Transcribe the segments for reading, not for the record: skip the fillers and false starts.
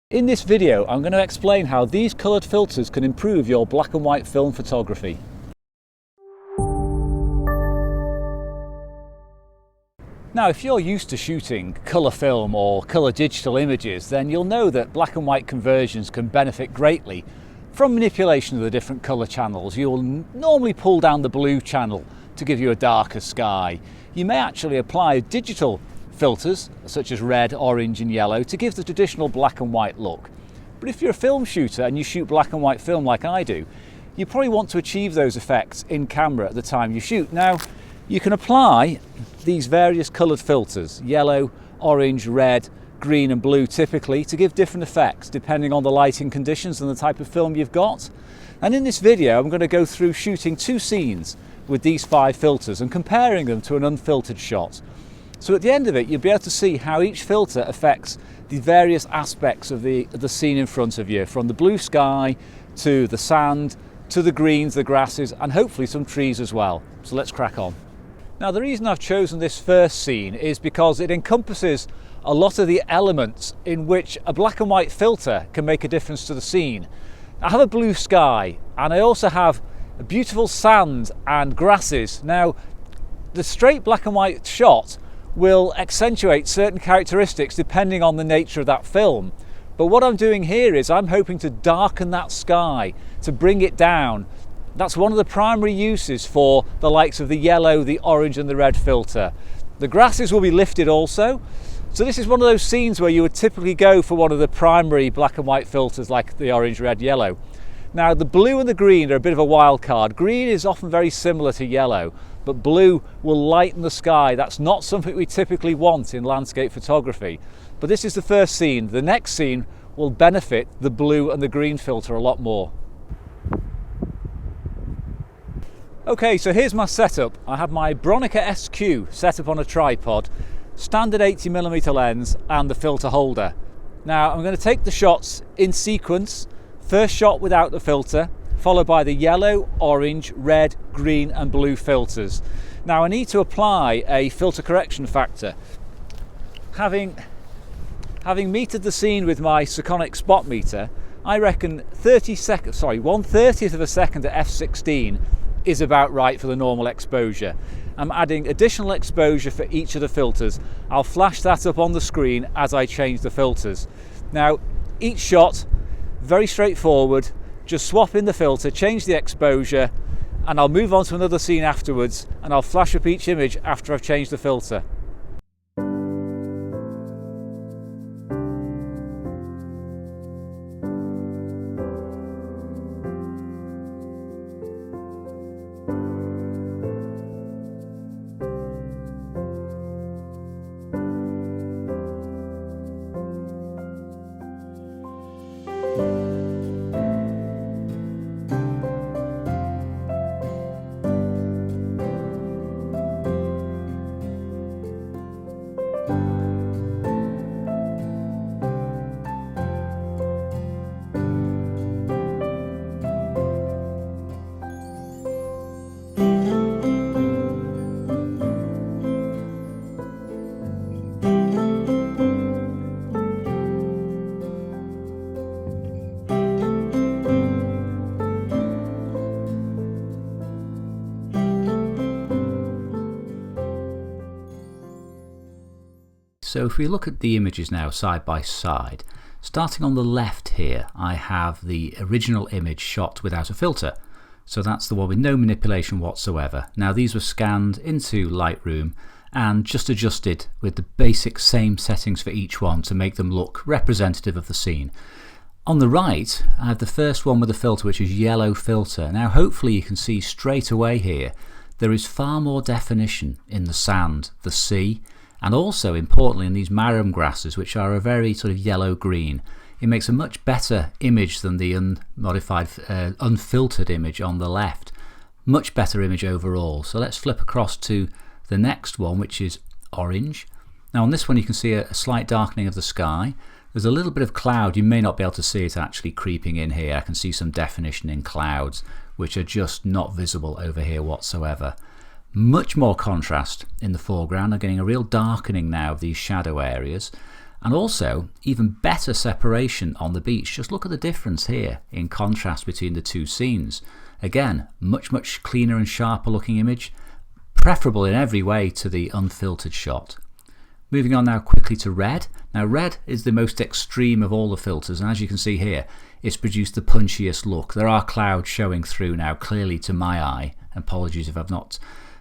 In this video, I'm going to explain how these coloured filters can improve your black and white film photography. Now, if you're used to shooting colour film or colour digital images, then you'll know that black and white conversions can benefit greatly from manipulation of the different colour channels. You'll normally pull down the blue channel to give you a darker sky. You may actually apply digital filters such as red, orange and yellow to give the traditional black and white look. But if you're a film shooter and you shoot black and white film like I do, you probably want to achieve those effects in camera at the time you shoot. Now, you can apply these various coloured filters, yellow, orange, red, green and blue typically, to give different effects depending on the lighting conditions and the type of film you've got. And in this video I'm going to go through shooting two scenes with these 5 filters and comparing them to an unfiltered shot. So at the end of it, you'll be able to see how each filter affects the various aspects of the scene in front of you, from the blue sky to the sand, to the greens, the grasses, and hopefully some trees as well. So let's crack on. Now, the reason I've chosen this first scene is because it encompasses a lot of the elements in which a black and white filter can make a difference to the scene. I have a blue sky and I also have a beautiful sand and grasses. Now, the straight black and white shot will accentuate certain characteristics depending on the nature of that film. But what I'm doing here is I'm hoping to darken that sky, to bring it down. That's one of the primary uses for the likes of the yellow, the orange and the red filter. The grasses will be lifted also. So this is one of those scenes where you would typically go for one of the primary black and white filters like the orange, red, yellow. Now, the blue and the green are a bit of a wild card. Green is often very similar to yellow, but blue will lighten the sky. That's not something we typically want in landscape photography. But this is the first scene. The next scene will benefit the blue and the green filter a lot more. Okay, so here's my setup. I have my Bronica SQAi set up on a tripod, standard 80mm lens and the filter holder. Now I'm going to take the shots in sequence. First shot without the filter, followed by the yellow, orange, red, green and blue filters. Now I need to apply a filter correction factor. Having metered the scene with my Sekonic spot meter, I reckon 1/30th of a second at f16 is about right for the normal exposure. I'm adding additional exposure for each of the filters. I'll flash that up on the screen as I change the filters. Now, each shot, very straightforward. Just swap in the filter, change the exposure, and I'll move on to another scene afterwards, and I'll flash up each image after I've changed the filter. So if we look at the images now side by side, starting on the left here, I have the original image shot without a filter. So that's the one with no manipulation whatsoever. Now these were scanned into Lightroom and just adjusted with the basic same settings for each one to make them look representative of the scene. On the right, I have the first one with a filter, which is yellow filter. Now hopefully you can see straight away here, there is far more definition in the sand, the sea, and also importantly in these marram grasses, which are a very sort of yellow-green. It makes a much better image than the unmodified, unfiltered image on the left. Much better image overall. So let's flip across to the next one, which is orange. Now on this one you can see a slight darkening of the sky. There's a little bit of cloud. You may not be able to see it actually creeping in here. I can see some definition in clouds, which are just not visible over here whatsoever. Much more contrast in the foreground. I'm getting a real darkening now of these shadow areas. And also even better separation on the beach. Just look at the difference here in contrast between the two scenes. Again, much cleaner and sharper looking image, preferable in every way to the unfiltered shot. Moving on now quickly to red. Now red is the most extreme of all the filters, and as you can see here, it's produced the punchiest look. There are clouds showing through now clearly to my eye. Apologies if I've not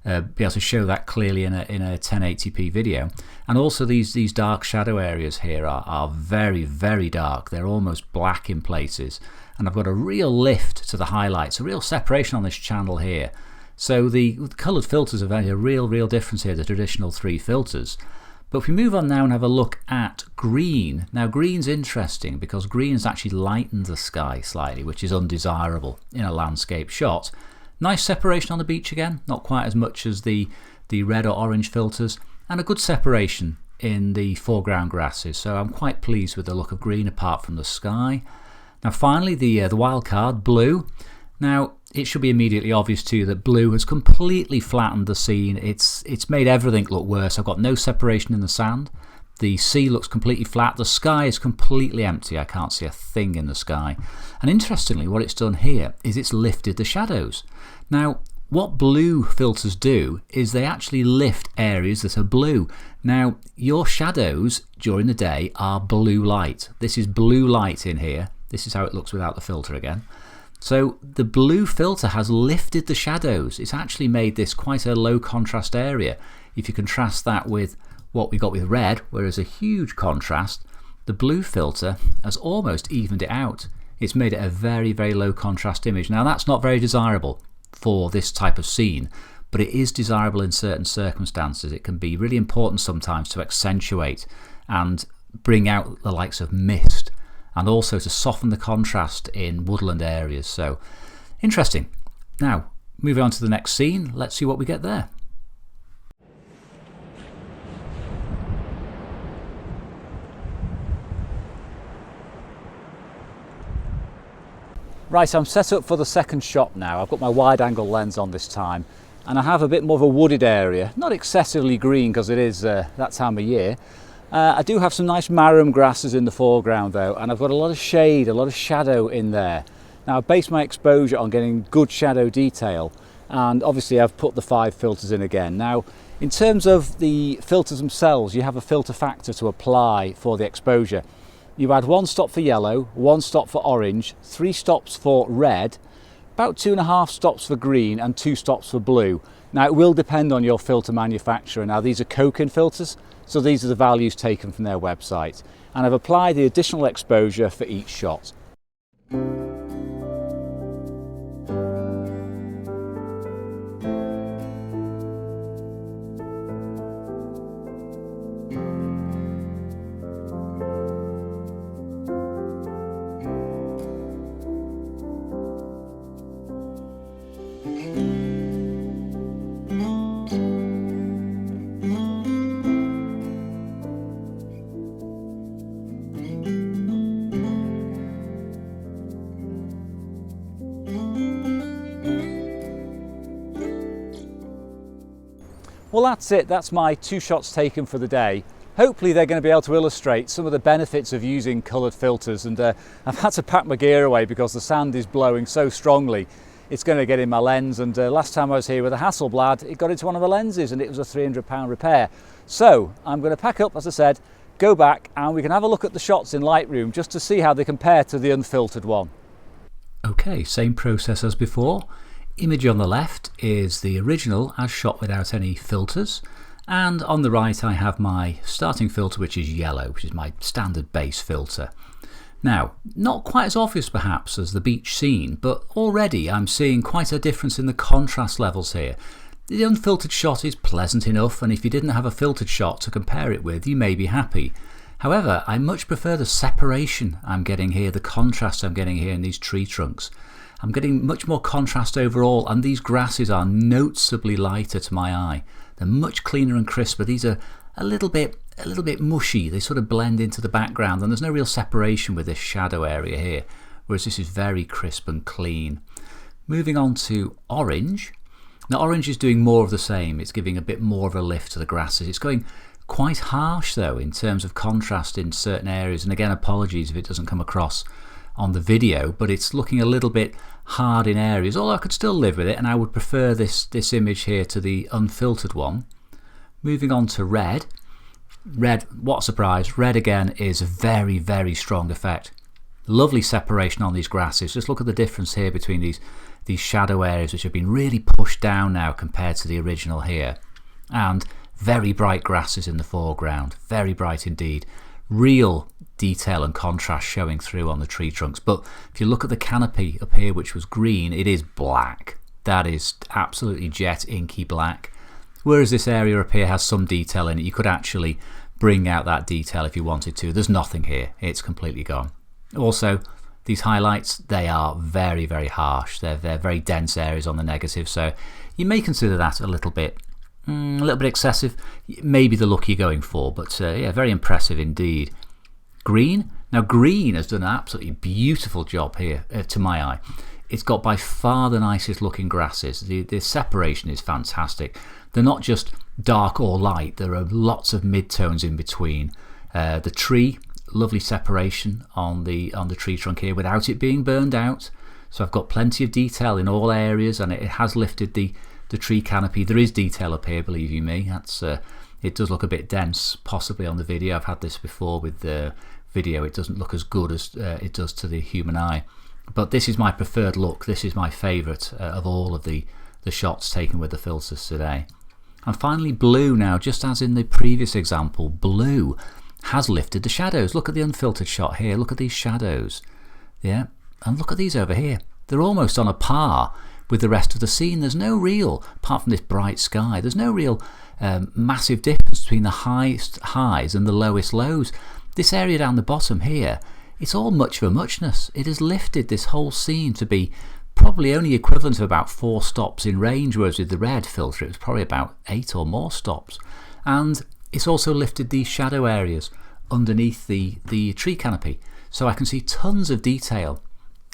been able to show that clearly in a 1080p video. And also these dark shadow areas here are very dark. They're almost black in places. And I've got a real lift to the highlights, a real separation on this channel here. So the coloured filters have made a real difference here, the traditional 3 filters. But if we move on now and have a look at green. Now green's interesting because green's actually lightened the sky slightly, which is undesirable in a landscape shot. Nice separation on the beach again, not quite as much as the red or orange filters, and a good separation in the foreground grasses. So I'm quite pleased with the look of green apart from the sky. Now finally the wild card, blue. Now it should be immediately obvious to you that blue has completely flattened the scene. It's made everything look worse. I've got no separation in the sand. The sea looks completely flat. The sky is completely empty. I can't see a thing in the sky. And interestingly, what it's done here is it's lifted the shadows. Now, what blue filters do is they actually lift areas that are blue. Now, your shadows during the day are blue light. This is blue light in here. This is how it looks without the filter again. So the blue filter has lifted the shadows. It's actually made this quite a low contrast area. If you contrast that with what we got with red, where there's a huge contrast, the blue filter has almost evened it out. It's made it a very low contrast image. Now that's not very desirable for this type of scene, but it is desirable in certain circumstances. It can be really important sometimes to accentuate and bring out the likes of mist, and also to soften the contrast in woodland areas. So interesting. Now moving on to the next scene, let's see what we get there. Right, I'm set up for the second shot now. I've got my wide angle lens on this time, and I have a bit more of a wooded area, not excessively green because it is that time of year. I do have some nice marram grasses in the foreground though, and I've got a lot of shade, a lot of shadow in there. Now I've based my exposure on getting good shadow detail, and obviously I've put the 5 filters in again. Now in terms of the filters themselves, you have a filter factor to apply for the exposure. You add 1 stop for yellow, 1 stop for orange, 3 stops for red, about 2.5 stops for green and 2 stops for blue. Now it will depend on your filter manufacturer. Now these are Cokin filters, so these are the values taken from their website, and I've applied the additional exposure for each shot. Well, that's it. That's my 2 shots taken for the day. Hopefully they're going to be able to illustrate some of the benefits of using coloured filters, and I've had to pack my gear away because the sand is blowing so strongly it's going to get in my lens, and last time I was here with a Hasselblad it got into one of the lenses and it was a £300 repair. So I'm going to pack up, as I said, go back and we can have a look at the shots in Lightroom just to see how they compare to the unfiltered one. Okay, same process as before. Image on the left is the original as shot without any filters, and on the right I have my starting filter, which is yellow, which is my standard base filter. Now, not quite as obvious perhaps as the beach scene, but already I'm seeing quite a difference in the contrast levels here. The unfiltered shot is pleasant enough, and if you didn't have a filtered shot to compare it with, you may be happy. However, I much prefer the separation I'm getting here, the contrast I'm getting here in these tree trunks. I'm getting much more contrast overall, and these grasses are noticeably lighter to my eye. They're much cleaner and crisper. These are a little bit mushy. They sort of blend into the background, and there's no real separation with this shadow area here, whereas this is very crisp and clean. Moving on to orange. Now orange is doing more of the same. It's giving a bit more of a lift to the grasses. It's going Quite harsh though in terms of contrast in certain areas, and again apologies if it doesn't come across on the video, but it's looking a little bit hard in areas, although I could still live with it, and I would prefer this image here to the unfiltered one. Moving on to red. Red, what a surprise, red again is a very, very strong effect. Lovely separation on these grasses. Just look at the difference here between these shadow areas which have been really pushed down now compared to the original here. And very bright grasses in the foreground, very bright indeed. Real detail and contrast showing through on the tree trunks. But if you look at the canopy up here, which was green, it is black. That is absolutely jet inky black. Whereas this area up here has some detail in it. You could actually bring out that detail if you wanted to. There's nothing here, it's completely gone. Also, these highlights, they are very, very harsh. They're very dense areas on the negative, so you may consider that a little bit excessive. Maybe the look you're going for, but yeah, very impressive indeed. Green. Now green has done an absolutely beautiful job here to my eye. It's got by far the nicest looking grasses. The separation is fantastic. They're not just dark or light, there are lots of mid-tones in between. The tree, lovely separation on the tree trunk here without it being burned out. So I've got plenty of detail in all areas, and it has lifted the tree canopy. There is detail up here, believe you me. That's it does look a bit dense possibly on the video. I've had this before with the video. It doesn't look as good as it does to the human eye. But this is my preferred look. This is my favourite of all of the shots taken with the filters today. And finally blue. Now, just as in the previous example, blue has lifted the shadows. Look at the unfiltered shot here. Look at these shadows. Yeah, and look at these over here. They're almost on a par with the rest of the scene. There's no real, apart from this bright sky, there's no real massive difference between the highest highs and the lowest lows. This area down the bottom here, it's all much of a muchness. It has lifted this whole scene to be probably only equivalent of about 4 stops in range, whereas with the red filter it was probably about 8 or more stops. And it's also lifted these shadow areas underneath the tree canopy, so I can see tons of detail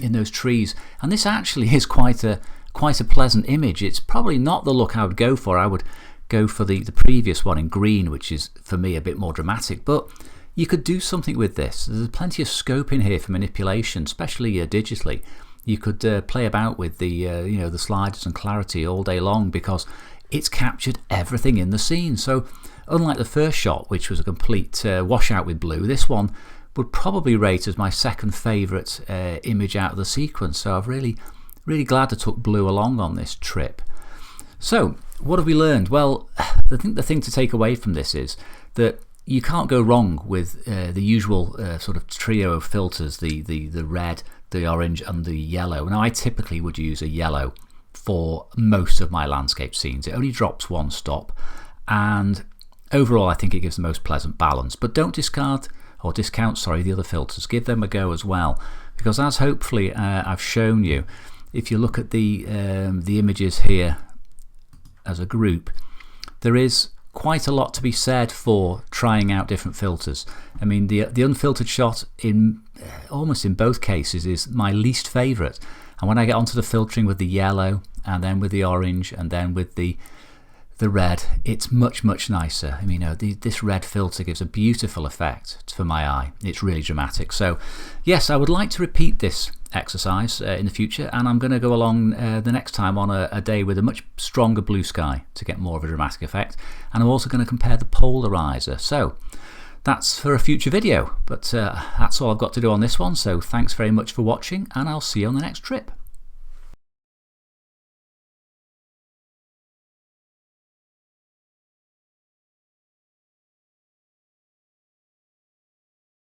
in those trees. And this actually is quite a pleasant image. It's probably not the look I would go for. I would go for the previous one in green, which is for me a bit more dramatic, but you could do something with this. There's plenty of scope in here for manipulation, especially digitally. You could play about with the the sliders and clarity all day long, because it's captured everything in the scene. So unlike the first shot, which was a complete washout with blue, this one would probably rate as my second favourite image out of the sequence. So I'm really glad I took blue along on this trip. So what have we learned? Well, I think the thing to take away from this is that you can't go wrong with the usual sort of trio of filters, the red, the orange and the yellow. Now I typically would use a yellow for most of my landscape scenes. It only drops 1 stop, and overall I think it gives the most pleasant balance. But don't discount the other filters. Give them a go as well, because as hopefully I've shown you, if you look at the images here as a group, there is quite a lot to be said for trying out different filters. I mean, the unfiltered shot in almost in both cases is my least favourite, and when I get onto the filtering with the yellow and then with the orange and then with the red, it's much nicer. I mean, this red filter gives a beautiful effect for my eye. It's really dramatic. So yes, I would like to repeat this exercise in the future, and I'm going to go along the next time on a day with a much stronger blue sky to get more of a dramatic effect. And I'm also going to compare the polarizer. So that's for a future video, but that's all I've got to do on this one. So thanks very much for watching, and I'll see you on the next trip.